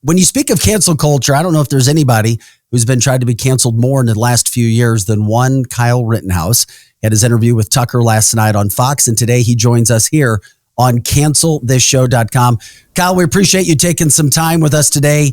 when you speak of cancel culture, I don't know if there's anybody who's been tried to be canceled more in the last few years than one Kyle Rittenhouse. He had his interview with Tucker last night on Fox, and today he joins us here on cancelthisshow.com. Kyle, we appreciate you taking some time with us today.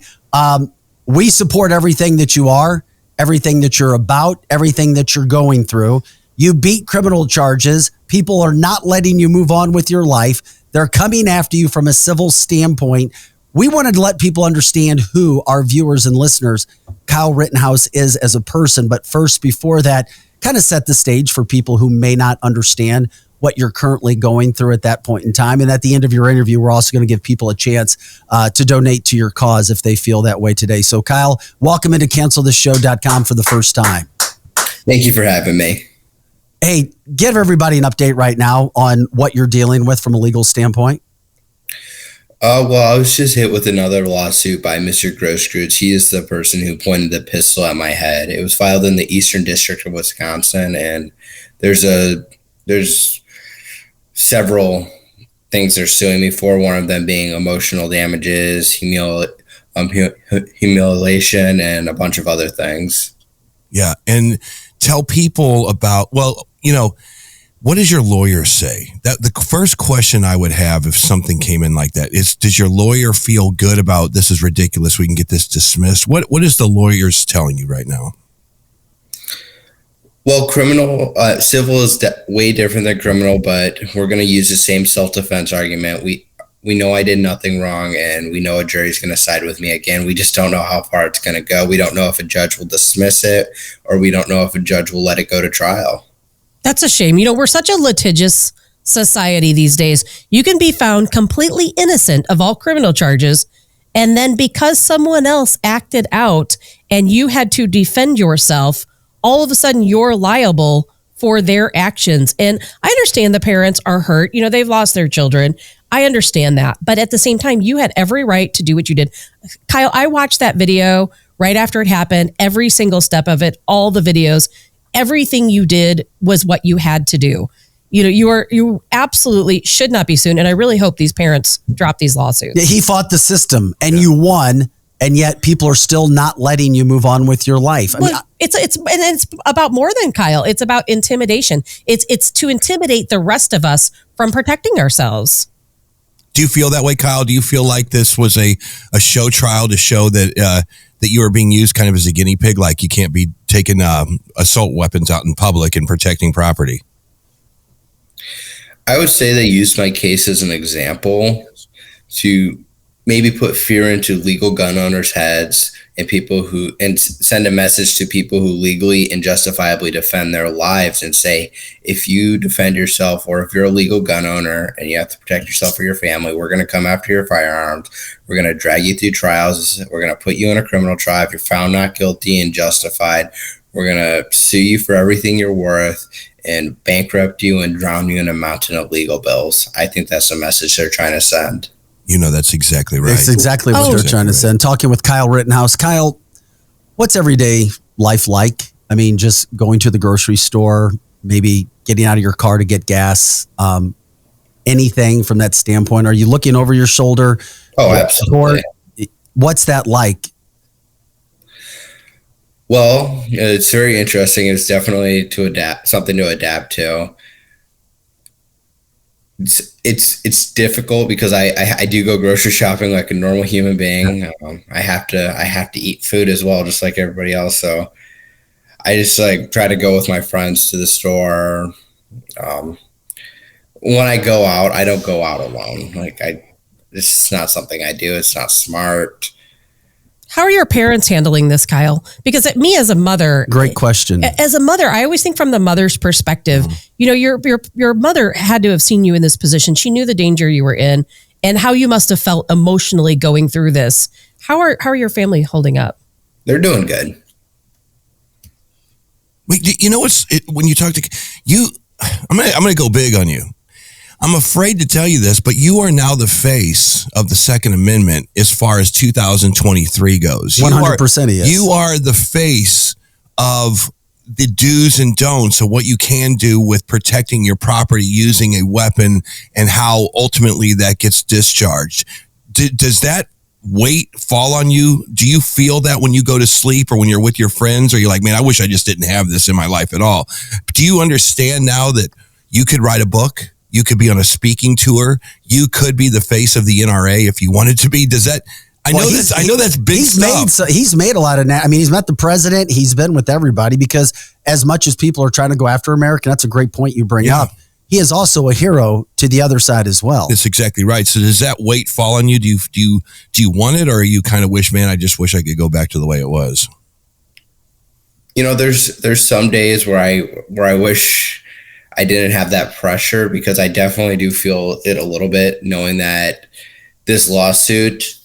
We support everything that you are, everything that you're about, everything that you're going through. You beat criminal charges. People are not letting you move on with your life. They're coming after you from a civil standpoint. We wanted to let people understand who our viewers and listeners, Kyle Rittenhouse, is as a person. But first, before that, kind of set the stage for people who may not understand what you're currently going through at that point in time. And at the end of your interview, we're also going to give people a chance to donate to your cause if they feel that way today. So Kyle, welcome into cancelthisshow.com for the first time. Thank you for having me. Hey, give everybody an update right now on what you're dealing with from a legal standpoint. Well, I was just hit with another lawsuit by Mr. Grosskreutz. He is the person who pointed the pistol at my head. It was filed in the Eastern District of Wisconsin, and there's several things they're suing me for. One of them being emotional damages, humiliation, and a bunch of other things. Yeah, and tell people about, well, you know, what does your lawyer say? That the first question I would have if something came in like that is, does your lawyer feel good about this is ridiculous, we can get this dismissed? What is the lawyers telling you right now? Well, civil is way different than criminal, but we're going to use the same self-defense argument. We know I did nothing wrong, and we know a jury's going to side with me again. We just don't know how far it's going to go. We don't know if a judge will dismiss it, or we don't know if a judge will let it go to trial. That's a shame. You know, we're such a litigious society these days. You can be found completely innocent of all criminal charges, and then because someone else acted out and you had to defend yourself, all of a sudden you're liable for their actions. And I understand the parents are hurt. You know, they've lost their children. I understand that. But at the same time, you had every right to do what you did. Kyle, I watched that video right after it happened, every single step of it, all the videos. Everything you did was what you had to do. You know, you absolutely should not be sued. And I really hope these parents drop these lawsuits. Yeah, he fought the system and you won, and yet people are still not letting you move on with your life. I mean, it's about more than Kyle. It's about intimidation. It's to intimidate the rest of us from protecting ourselves. Do you feel that way, Kyle? Do you feel like this was a show trial to show that that you are being used kind of as a guinea pig, like you can't be taking assault weapons out in public and protecting property? I would say they used my case as an example to maybe put fear into legal gun owners' heads and send a message to people who legally and justifiably defend their lives and say, if you defend yourself, or if you're a legal gun owner and you have to protect yourself or your family, we're going to come after your firearms. We're going to drag you through trials. We're going to put you in a criminal trial. If you're found not guilty and justified, we're going to sue you for everything you're worth and bankrupt you and drown you in a mountain of legal bills. I think that's the message they're trying to send. You know, that's exactly right. That's exactly what they're trying to send. Talking with Kyle Rittenhouse. Kyle, what's everyday life like? I mean, just going to the grocery store, maybe getting out of your car to get gas, anything from that standpoint. Are you looking over your shoulder? Oh, absolutely. What's that like? Well, it's very interesting. It's definitely something to adapt to. It's difficult because I do go grocery shopping like a normal human being. I have to eat food as well, just like everybody else. So I just try to go with my friends to the store. When I go out, I don't go out alone. This is not something I do. It's not smart. How are your parents handling this, Kyle? Because me as a mother, great question. As a mother, I always think from the mother's perspective. You know, your mother had to have seen you in this position. She knew the danger you were in and how you must have felt emotionally going through this. How are your family holding up? They're doing good. Wait, you know when you talk to you, I'm gonna go big on you. I'm afraid to tell you this, but you are now the face of the Second Amendment as far as 2023 goes. 100% he is. You are the face of the do's and don'ts of what you can do with protecting your property using a weapon and how ultimately that gets discharged. Does that weight fall on you? Do you feel that when you go to sleep or when you're with your friends, or you're like, man, I wish I just didn't have this in my life at all? Do you understand now that you could write a book? You could be on a speaking tour. You could be the face of the NRA if you wanted to be. Does that? I know that's big stuff. He's made a lot of. He's met the president. He's been with everybody, because as much as people are trying to go after America, that's a great point you bring up. He is also a hero to the other side as well. That's exactly right. So does that weight fall on you? Do you want it, or are you kind of wish, man, I just wish I could go back to the way it was? There's some days where I wish I didn't have that pressure, because I definitely do feel it a little bit, knowing that this lawsuit,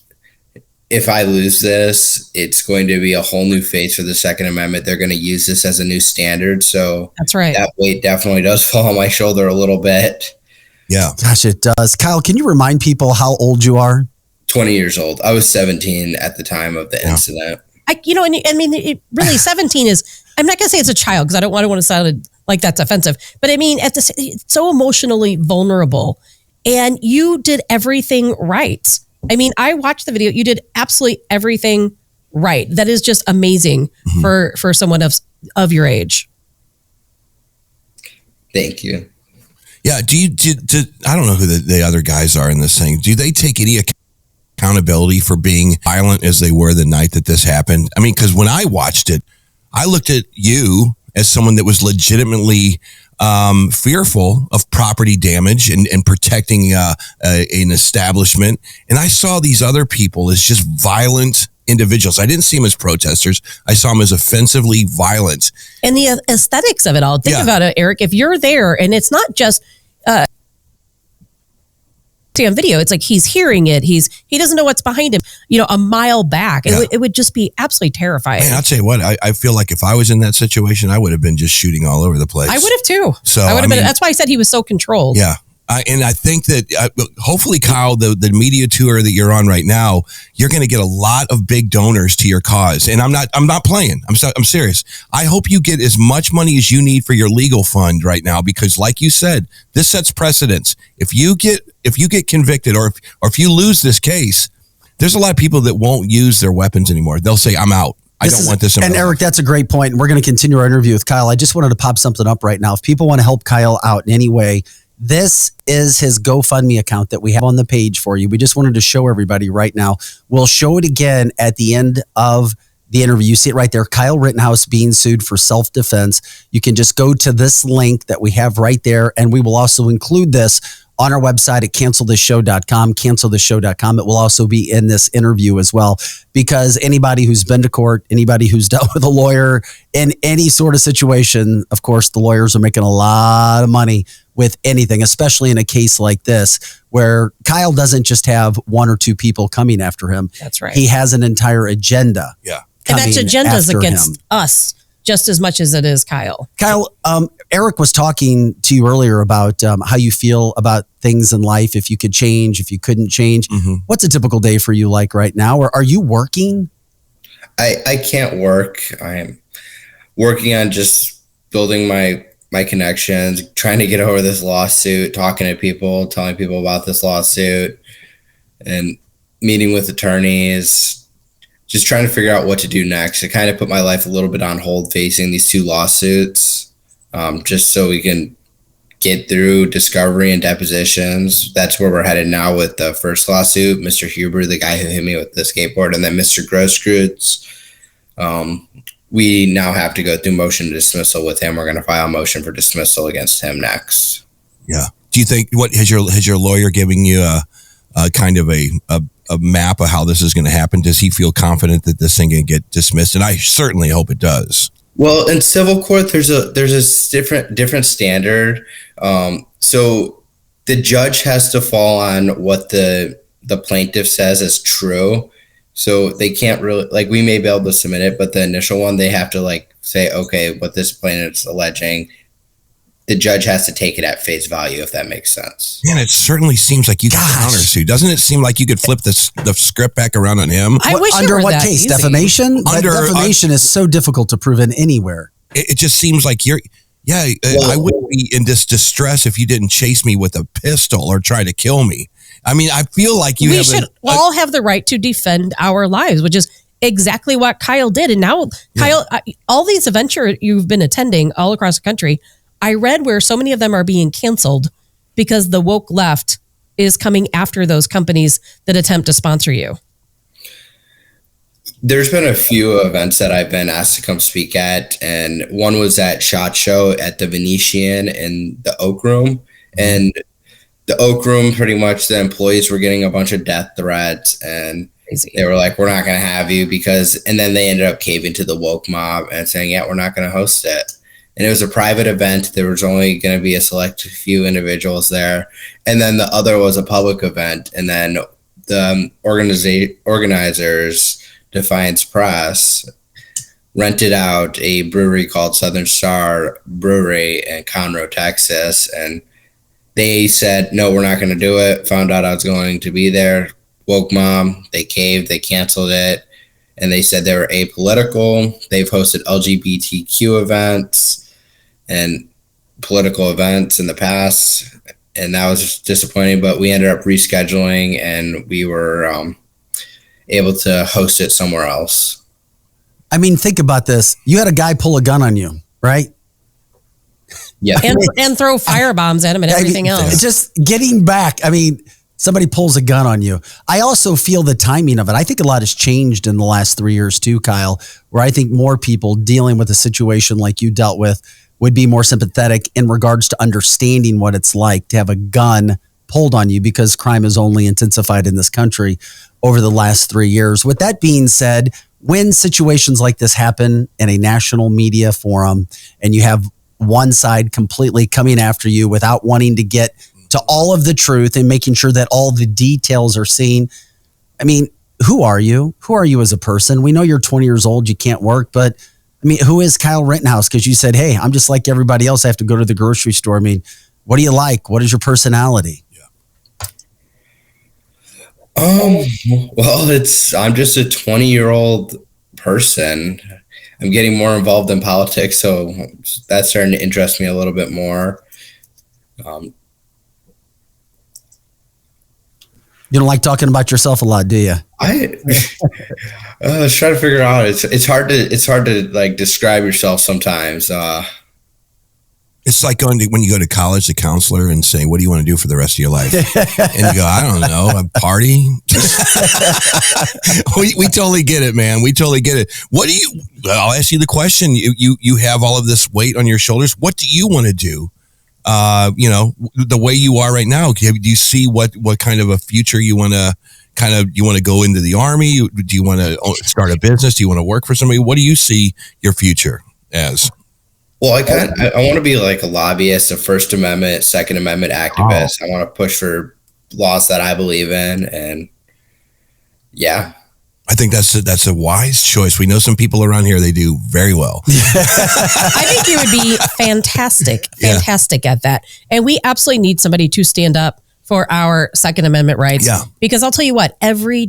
if I lose this, it's going to be a whole new face for the Second Amendment. They're going to use this as a new standard. So that's right. That weight definitely does fall on my shoulder a little bit. Yeah. Gosh, it does. Kyle, can you remind people how old you are? 20 years old. I was 17 at the time of the incident. It really 17 is, I'm not going to say it's a child, because I don't want to sound like that's offensive. But it's so emotionally vulnerable. And you did everything right. I watched the video. You did absolutely everything right. That is just amazing for someone of your age. Thank you. Yeah. I don't know who the other guys are in this thing. Do they take any accountability for being violent as they were the night that this happened? Because when I watched it, I looked at you as someone that was legitimately fearful of property damage and protecting an establishment. And I saw these other people as just violent individuals. I didn't see them as protesters. I saw them as offensively violent. And the aesthetics of it all. Think about it, Eric. If you're there, and it's not just on video, it's like he's hearing it. He doesn't know what's behind him, a mile back. It would just be absolutely terrifying. Man, I'll tell you what, I feel like if I was in that situation, I would have been just shooting all over the place. I would have too. So I would have been. That's why I said he was so controlled. Yeah. And I think that hopefully, Kyle, the media tour that you're on right now, you're going to get a lot of big donors to your cause. And I'm not playing. I'm serious. I hope you get as much money as you need for your legal fund right now, because like you said, this sets precedents. If you get convicted, or if you lose this case, there's a lot of people that won't use their weapons anymore. They'll say, I'm out. I don't want this in my life. Eric, that's a great point. And we're going to continue our interview with Kyle. I just wanted to pop something up right now. If people want to help Kyle out in any way, this is his GoFundMe account that we have on the page for you. We just wanted to show everybody right now. We'll show it again at the end of the interview. You see it right there. Kyle Rittenhouse being sued for self-defense. You can just go to this link that we have right there. And we will also include this on our website at cancelthisshow.com. It will also be in this interview as well, because anybody who's been to court, anybody who's dealt with a lawyer in any sort of situation, of course, the lawyers are making a lot of money with anything, especially in a case like this, where Kyle doesn't just have one or two people coming after him. That's right. He has an entire agenda. Yeah. And that agenda is against him. us just as much as it is Kyle. Kyle, Eric was talking to you earlier about how you feel about things in life, if you could change, if you couldn't change. Mm-hmm. What's a typical day for you like right now? Or are you working? I can't work. I'm working on just building my connections, trying to get over this lawsuit, talking to people, telling people about this lawsuit, and meeting with attorneys, just trying to figure out what to do next. I kind of put my life a little bit on hold facing these two lawsuits, just so we can get through discovery and depositions. That's where we're headed now with the first lawsuit, Mr. Huber, the guy who hit me with the skateboard, and then Mr. Grosskreutz. We now have to go through motion dismissal with him. We're going to file a motion for dismissal against him next. Yeah. Do you think, what has your lawyer giving you a kind of a map of how this is going to happen? Does he feel confident that this thing can get dismissed? And I certainly hope it does. Well, in civil court, there's a different standard. So the judge has to fall on what the plaintiff says is true. So they can't really, like, we may be able to submit it, but the initial one, they have to like say, okay, what this plaintiff's alleging, the judge has to take it at face value, if that makes sense. Man, it certainly seems like you could countersue. Doesn't it seem like you could flip the script back around on him? I wish under what case? Easy. Defamation? Defamation is so difficult to prove in anywhere. It just seems like I wouldn't be in this distress if you didn't chase me with a pistol or try to kill me. I mean, I feel like we should all have the right to defend our lives, which is exactly what Kyle did. And now, Kyle, all these events you've been attending all across the country, I read where so many of them are being canceled because the woke left is coming after those companies that attempt to sponsor you. There's been a few events that I've been asked to come speak at, and one was at SHOT Show at the Venetian in the Oak Room. And the Oak Room, pretty much the employees were getting a bunch of death threats, and they were like, we're not going to have you and then they ended up caving to the woke mob and saying, yeah, we're not going to host it. And it was a private event. There was only going to be a select few individuals there. And then the other was a public event. And then the organizers, Defiance Press, rented out a brewery called Southern Star Brewery in Conroe, Texas. And they said, no, we're not going to do it. Found out I was going to be there. Woke mom, they caved, they canceled it. And they said they were apolitical. They've hosted LGBTQ events and political events in the past. And that was just disappointing, but we ended up rescheduling and we were able to host it somewhere else. I mean, think about this. You had a guy pull a gun on you, right? Yeah. And throw fire bombs at him and everything else. Just getting back. I mean, somebody pulls a gun on you. I also feel the timing of it. I think a lot has changed in the last 3 years too, Kyle, where I think more people dealing with a situation like you dealt with would be more sympathetic in regards to understanding what it's like to have a gun pulled on you, because crime has only intensified in this country over the last 3 years. With that being said, when situations like this happen in a national media forum and you have one side completely coming after you without wanting to get to all of the truth and making sure that all the details are seen, I mean, who are you? Who are you as a person? We know you're 20 years old, you can't work, but I mean, who is Kyle Rittenhouse? Because you said, hey, I'm just like everybody else. I have to go to the grocery store. I mean, what do you like? What is your personality? Well, I'm just a 20-year-old person. I'm getting more involved in politics, so that's starting to interest me a little bit more. You don't like talking about yourself a lot, do you? I was trying to figure out. It's hard to like describe yourself sometimes. It's like when you go to college, the counselor, and say, what do you want to do for the rest of your life? And you go, I don't know, a party. we totally get it, man. We totally get it. I'll ask you the question. You have all of this weight on your shoulders. What do you want to do? The way you are right now, do you see what kind of a future you want to go into the Army? Do you want to start a business? Do you want to work for somebody? What do you see your future as? Well, I want to be like a lobbyist, a First Amendment, Second Amendment activist. I want to push for laws that I believe in, and yeah. I think that's a wise choice. We know some people around here, they do very well. I think you would be fantastic at that. And we absolutely need somebody to stand up for our Second Amendment rights. Yeah. Because I'll tell you what, every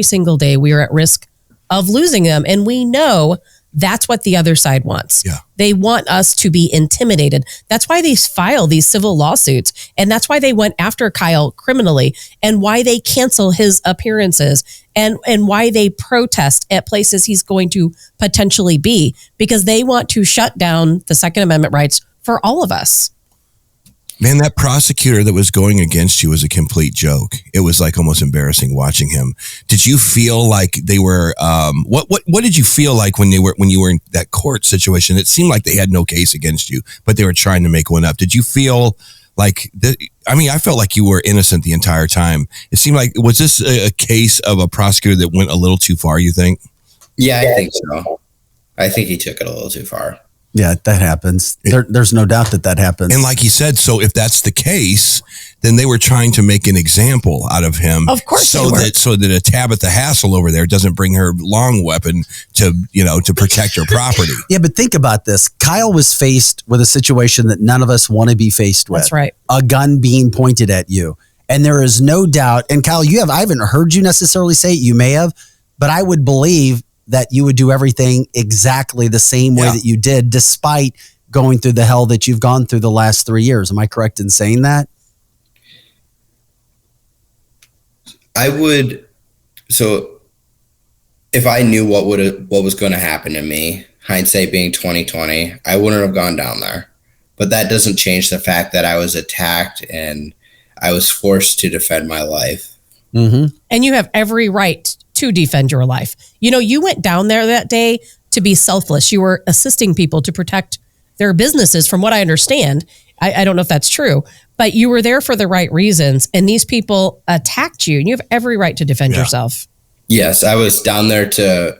single day, we are at risk of losing them. And we know that's what the other side wants. Yeah. They want us to be intimidated. That's why they file these civil lawsuits. And that's why they went after Kyle criminally, and why they cancel his appearances, and why they protest at places he's going to potentially be, because they want to shut down the Second Amendment rights for all of us. Man, that prosecutor that was going against you was a complete joke. It was like almost embarrassing watching him. Did you feel like they were? What did you feel like when you were in that court situation? It seemed like they had no case against you, but they were trying to make one up. Did you feel like I felt like you were innocent the entire time. It seemed like, was this a case of a prosecutor that went a little too far, you think? Yeah, I think so. I think he took it a little too far. Yeah, that happens. There's no doubt that happens. And like he said, so if that's the case, then they were trying to make an example out of him. Of course, so that a Tabitha Hassel over there doesn't bring her long weapon to protect her property. Yeah, but think about this. Kyle was faced with a situation that none of us want to be faced with. That's right. A gun being pointed at you. And there is no doubt, and Kyle, I haven't heard you necessarily say it, you may have, but I would believe that you would do everything exactly the same way that you did, despite going through the hell that you've gone through the last 3 years. Am I correct in saying that? Yeah, I think so. I think that's a wise choice. We know some people around here, they do very well. I think you would be fantastic at that. Yeah. I think he took it a little too far. I think that's a wise choice. We know some people around here, they do very well. I mean, think about this. Kyle was faced with a situation that none of us want to be faced with. I would, so if I knew what was going to happen to me, hindsight being 2020, I wouldn't have gone down there. But that doesn't change the fact that I was attacked and I was forced to defend my life. Mm-hmm. And you have every right to defend your life. You know, you went down there that day to be selfless. You were assisting people to protect their businesses, from what I understand. I don't know if that's true, but you were there for the right reasons. And these people attacked you, and you have every right to defend yourself. Yes, I was down there to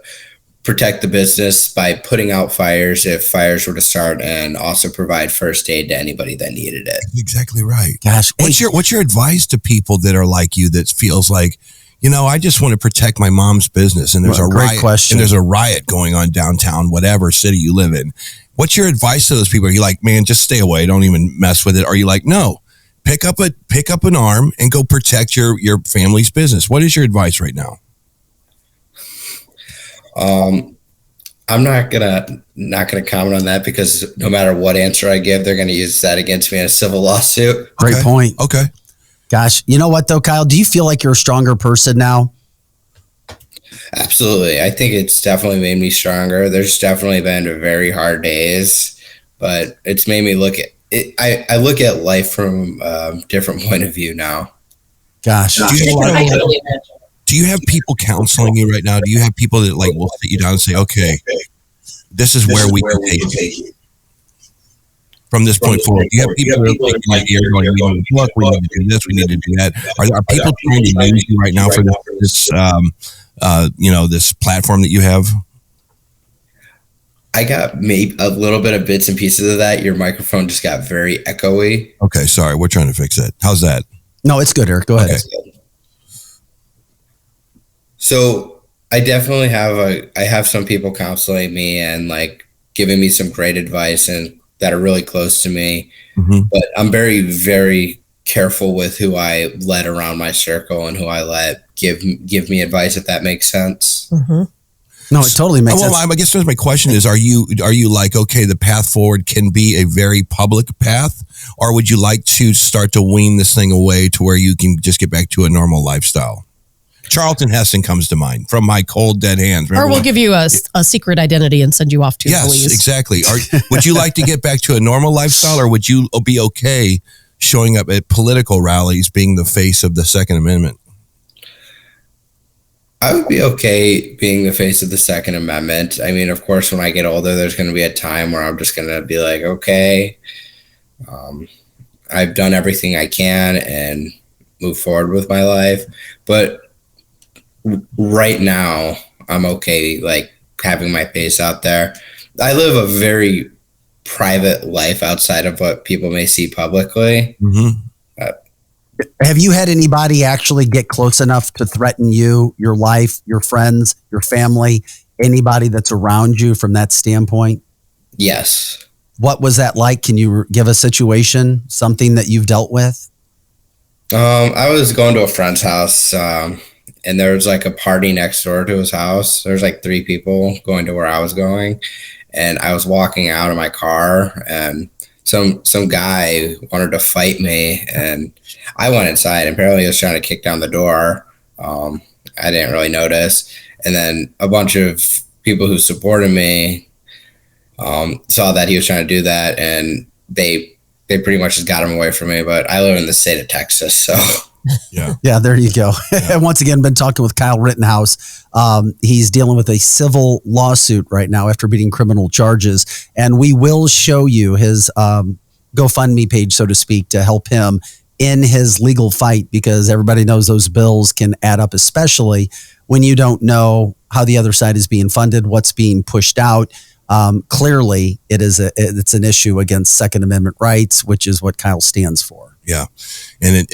protect the business by putting out fires if fires were to start, and also provide first aid to anybody that needed it. Exactly right. Gosh, What's your advice to people that are like you, that feels like, you know, I just want to protect my mom's business, and there's a riot, and there's a riot going on downtown, whatever city you live in. What's your advice to those people? Are you like, man, just stay away, don't even mess with it? Are you like, no, pick up an arm and go protect your family's business? What is your advice right now? I'm not gonna comment on that, because no matter what answer I give, they're gonna use that against me in a civil lawsuit. Great point. Okay. Gosh, you know what though, Kyle? Do you feel like you're a stronger person now? Absolutely. I think it's definitely made me stronger. There's definitely been very hard days, but it's made me look at it. I look at life from a different point of view now. Gosh. Do you have people counseling you right now? Do you have people that like will sit you down and say, okay, this is where we can take it from this point forward? Do you have people that are taking your ear going, we need to look, we need to do this, we need to do that? Are people trying to use you right now for this this platform that you have? I got maybe a little bit of bits and pieces of that. Your microphone just got very echoey. Okay, sorry. We're trying to fix that. How's that? No, it's good, Eric. Go ahead. Okay. So I definitely have some people counseling me and like giving me some great advice and that are really close to me. Mm-hmm. But I'm very, very careful with who I let around my circle and who I let give me advice, if that makes sense. Mm-hmm. No, it totally makes sense. I guess my question is, are you like, okay, the path forward can be a very public path, or would you like to start to wean this thing away to where you can just get back to a normal lifestyle? Charlton Heston comes to mind from my cold dead hands. Remember, or we'll give you a secret identity and send you off to police. Yes, exactly. Would you like to get back to a normal lifestyle, or would you be okay showing up at political rallies being the face of the Second Amendment? I would be okay being the face of the Second Amendment. I mean, of course, when I get older, there's going to be a time where I'm just going to be like, okay, I've done everything I can and move forward with my life. But right now, I'm okay, like, having my face out there. I live a very private life outside of what people may see publicly. Mm-hmm. Have you had anybody actually get close enough to threaten you, your life, your friends, your family, anybody that's around you from that standpoint? Yes. What was that like? Can you give a situation, something that you've dealt with? I was going to a friend's house, and there was like a party next door to his house. There's like 3 people going to where I was going, and I was walking out of my car, and some guy wanted to fight me, and I went inside, and apparently he was trying to kick down the door. I didn't really notice. And then a bunch of people who supported me saw that he was trying to do that, and they pretty much just got him away from me. But I live in the state of Texas, so... Yeah, there you go. Yeah. Once again, been talking with Kyle Rittenhouse. He's dealing with a civil lawsuit right now after beating criminal charges. And we will show you his GoFundMe page, so to speak, to help him in his legal fight, because everybody knows those bills can add up, especially when you don't know how the other side is being funded, what's being pushed out. Clearly, it's an issue against Second Amendment rights, which is what Kyle stands for. Yeah. And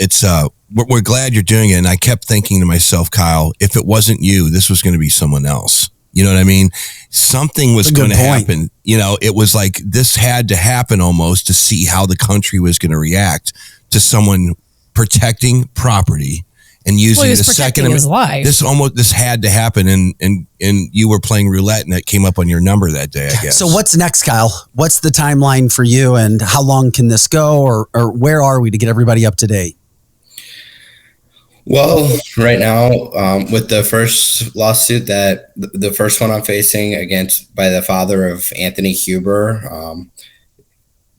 we're glad you're doing it. And I kept thinking to myself, Kyle, if it wasn't you, this was going to be someone else. You know what I mean? Something was going to happen. You know, it was like this had to happen almost to see how the country was going to react to someone protecting property and using the Second Amendment. This had to happen, and you were playing roulette, and it came up on your number that day, I guess. So what's next, Kyle? What's the timeline for you, and how long can this go, or where are we to get everybody up to date? Well, right now, with the first lawsuit that the first one I'm facing against by the father of Anthony Huber,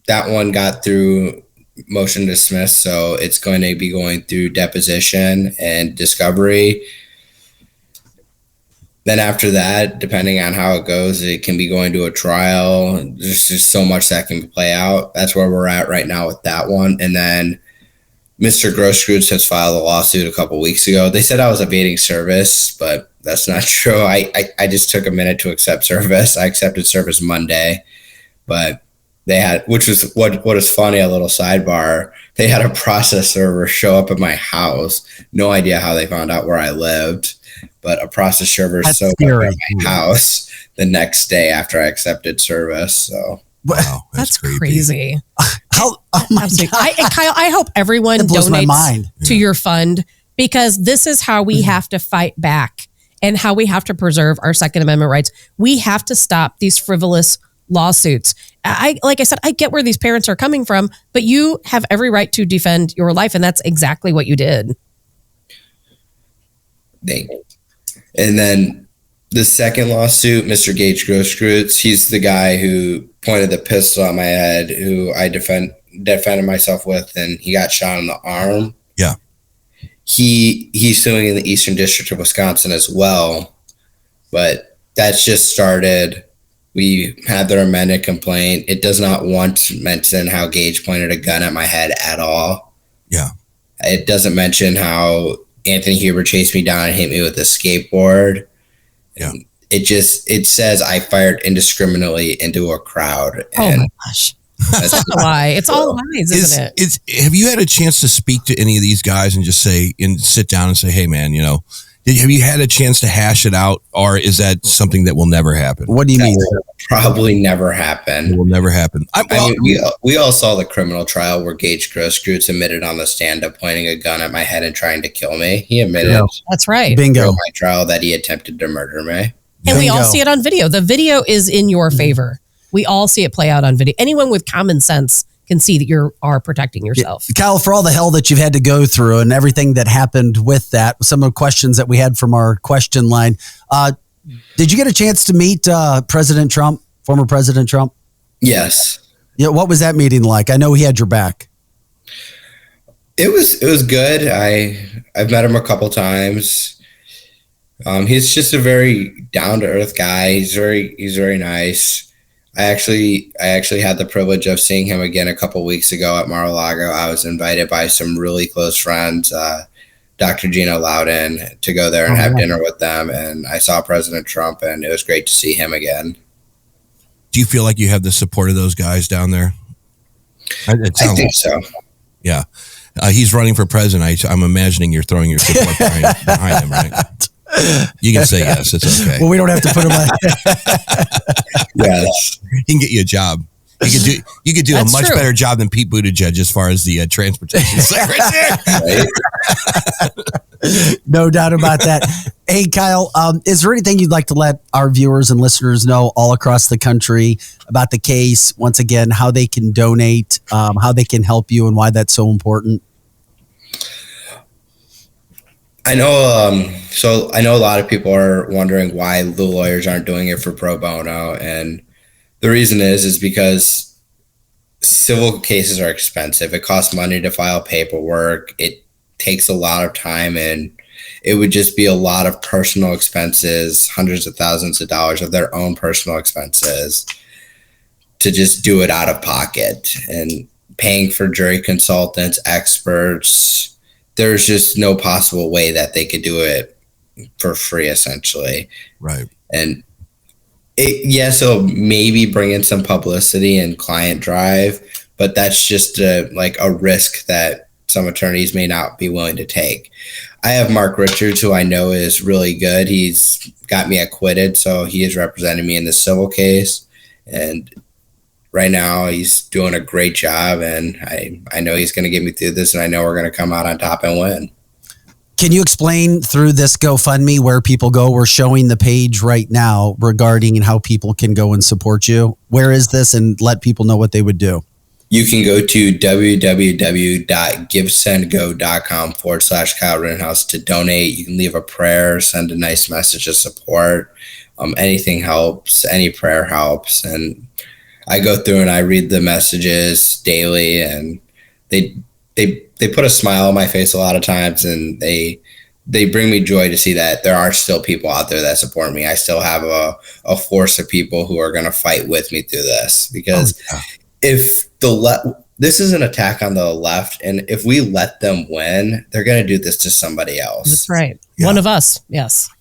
that one got through motion dismissed. So it's going to be going through deposition and discovery. Then after that, depending on how it goes, it can be going to a trial. There's just so much that can play out. That's where we're at right now with that one. And then Mr. Grosskreutz has filed a lawsuit a couple weeks ago. They said I was evading service, but that's not true. I just took a minute to accept service. I accepted service Monday, but they had, which was what is funny, a little sidebar. They had a process server show up at my house. No idea how they found out where I lived, but a process server showed up at my house the next day after I accepted service. So wow, that's crazy. Oh my God. Kyle, I hope everyone donates to your fund, because this is how we have to fight back and how we have to preserve our Second Amendment rights. We have to stop these frivolous lawsuits. Like I said, I get where these parents are coming from, but you have every right to defend your life, and that's exactly what you did. Thank you. And then the second lawsuit, Mr. Gaige Grosskreutz, he's the guy who pointed the pistol at my head, who I defended myself with, and he got shot in the arm. Yeah. He's suing in the Eastern District of Wisconsin as well, but that's just started. We had their amended complaint. It does not once mention how Gaige pointed a gun at my head at all. Yeah. It doesn't mention how Anthony Huber chased me down and hit me with a skateboard. Yeah. It says I fired indiscriminately into a crowd. Oh my gosh. That's such a lie. It's all lies, isn't it? Have you had a chance to speak to any of these guys and just sit down and say, hey man, have you had a chance to hash it out, or is that something that will never happen? What do you mean? Probably never happen. It will never happen. I mean, we all saw the criminal trial where Gaige Grosskreutz admitted on the stand of pointing a gun at my head and trying to kill me. He admitted. That's right. Bingo. My trial that he attempted to murder me. And we all see it on video. The video is in your favor. We all see it play out on video. Anyone with common sense can see that you are protecting yourself. Kyle, for all the hell that you've had to go through and everything that happened with that, some of the questions that we had from our question line, did you get a chance to meet President Trump, former President Trump? Yes. Yeah. What was that meeting like? I know he had your back. It was good. I've met him a couple times. He's just a very down to earth guy. He's very nice. I actually had the privilege of seeing him again a couple weeks ago at Mar-a-Lago. I was invited by some really close friends, Dr. Gina Loudon, to go there and have dinner with them. And I saw President Trump, and it was great to see him again. Do you feel like you have the support of those guys down there? I think so. Yeah. He's running for president. I'm imagining you're throwing your support behind him, right? You can say yes. It's okay. Well, we don't have to put him on. Yes. He can get you a job. You could do a much better job than Pete Buttigieg as far as the transportation secretary. No doubt about that. Hey, Kyle, is there anything you'd like to let our viewers and listeners know all across the country about the case? Once again, how they can donate, how they can help you, and why that's so important? I know. So I know a lot of people are wondering why the lawyers aren't doing it for pro bono, and the reason is because civil cases are expensive. It costs money to file paperwork. It takes a lot of time, and it would just be a lot of personal expenses, hundreds of thousands of dollars of their own personal expenses to just do it out of pocket, and paying for jury consultants, experts. There's just no possible way that they could do it for free, essentially. Right. And it'll maybe bring in some publicity and client drive, but that's just a risk that some attorneys may not be willing to take. I have Mark Richards, who I know is really good. He's got me acquitted, so he is representing me in the civil case. And right now he's doing a great job, and I know he's going to get me through this, and I know we're going to come out on top and win. Can you explain through this GoFundMe where people go? We're showing the page right now regarding how people can go and support you. Where is this, and let people know what they would do? you can go to www.givesendgo.com/Kyle Rittenhouse to donate. You can leave a prayer, send a nice message of support. Anything helps. Any prayer helps. And I go through and I read the messages daily, and they put a smile on my face a lot of times, and they bring me joy to see that there are still people out there that support me. I still have a force of people who are going to fight with me through this, because if this is an attack on the left, and if we let them win, they're going to do this to somebody else. That's right. Yeah. One of us. Yes.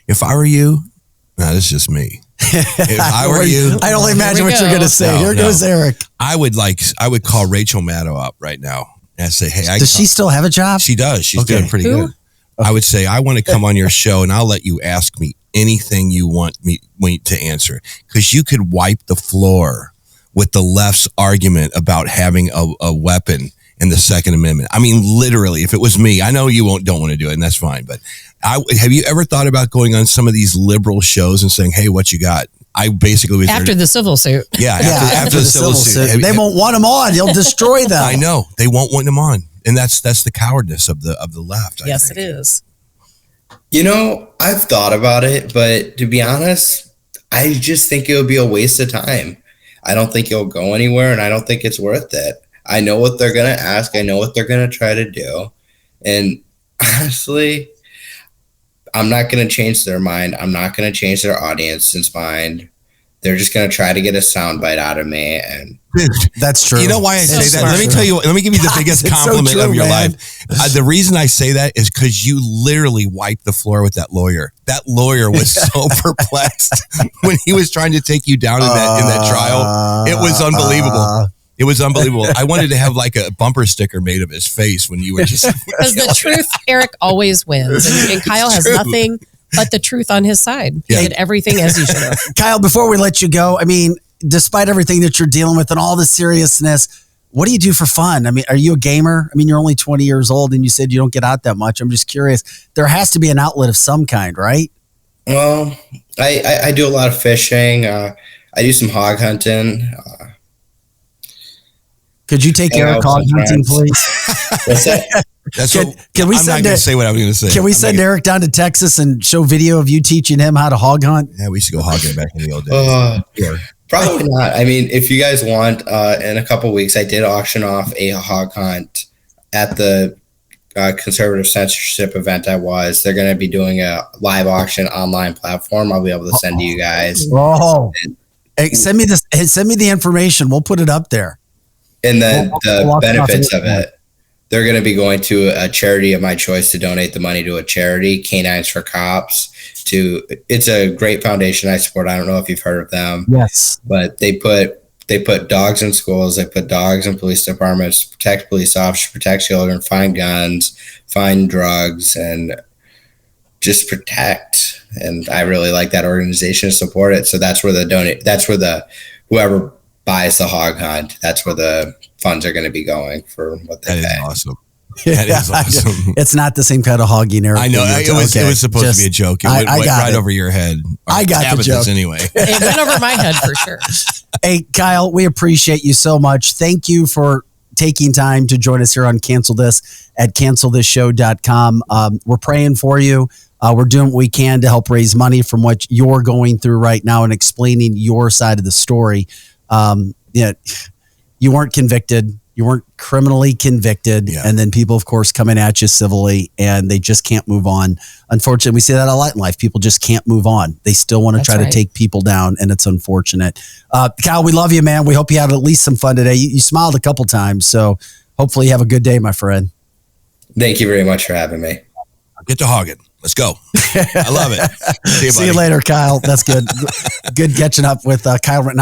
If I were you, no, this is just me. If I were you, I only imagine what you're going to say. Here goes Eric. I would call Rachel Maddow up right now and say, hey, does she still have a job? She does. She's doing pretty good. I would say, I want to come on your show and I'll let you ask me anything you want me to answer, because you could wipe the floor with the left's argument about having a weapon in the Second Amendment. I mean, literally, if it was me, I know you don't want to do it, and that's fine. But have you ever thought about going on some of these liberal shows and saying, hey, what you got? I basically was after the civil suit. Yeah, after the civil suit. They won't want them on. They'll destroy them. I know. They won't want them on. And that's the cowardness of the left. Yes, it is. You know, I've thought about it, but to be honest, I just think it would be a waste of time. I don't think it'll go anywhere, and I don't think it's worth it. I know what they're going to ask. I know what they're going to try to do. And honestly, I'm not going to change their mind. I'm not going to change their audience's mind. They're just going to try to get a soundbite out of me. And that's true. You know why I say that? Let me tell you, let me give you the biggest compliment of your life. The reason I say that is because you literally wiped the floor with that lawyer. That lawyer was so perplexed when he was trying to take you down in that trial. It was unbelievable. It was unbelievable. I wanted to have like a bumper sticker made of his face when you were just... Because the truth, Eric, always wins. And Kyle has nothing but the truth on his side. He did everything as he should have. Kyle, before we let you go, I mean, despite everything that you're dealing with and all the seriousness, what do you do for fun? I mean, are you a gamer? I mean, you're only 20 years old and you said you don't get out that much. I'm just curious. There has to be an outlet of some kind, right? Well, I do a lot of fishing. I do some hog hunting. Could you take Eric hog hunting, please? What's that? Can we I'm not going to say what I'm going to say. Can we send Eric down to Texas and show video of you teaching him how to hog hunt? Yeah, we used to go hogging back in the old days. Probably not. I mean, if you guys want, in a couple of weeks, I did auction off a hog hunt at the conservative censorship event I was. They're going to be doing a live auction online platform. I'll be able to send to you guys. Oh, hey, send me this. Hey, send me the information. We'll put it up there. And then the benefits of it, they're going to be going to a charity of my choice to donate the money to a charity, Canines for Cops. It's a great foundation I support. I don't know if you've heard of them. Yes. But they put dogs in schools. They put dogs in police departments, protect police officers, protect children, find guns, find drugs, and just protect. And I really like that organization to support it. So that's where whoever buys the hog hunt, that's where the funds are going to be going for what they pay. That is awesome. That is awesome. It's not the same kind of hogging, Eric. I know. It was supposed to be a joke. It went right over your head. I got the joke. Anyway. It went over my head for sure. Hey, Kyle, we appreciate you so much. Thank you for taking time to join us here on Cancel This at cancelthisshow.com. We're praying for you. We're doing what we can to help raise money from what you're going through right now and explaining your side of the story. You weren't convicted. You weren't criminally convicted. Yeah. And then people, of course, coming at you civilly and they just can't move on. Unfortunately, we see that a lot in life. People just can't move on. They still want to try to take people down, and it's unfortunate. Kyle, we love you, man. We hope you had at least some fun today. You smiled a couple times, so hopefully you have a good day, my friend. Thank you very much for having me. Get to hogging. Let's go. I love it. See you later, Kyle. That's good. Good catching up with Kyle Rittenhouse.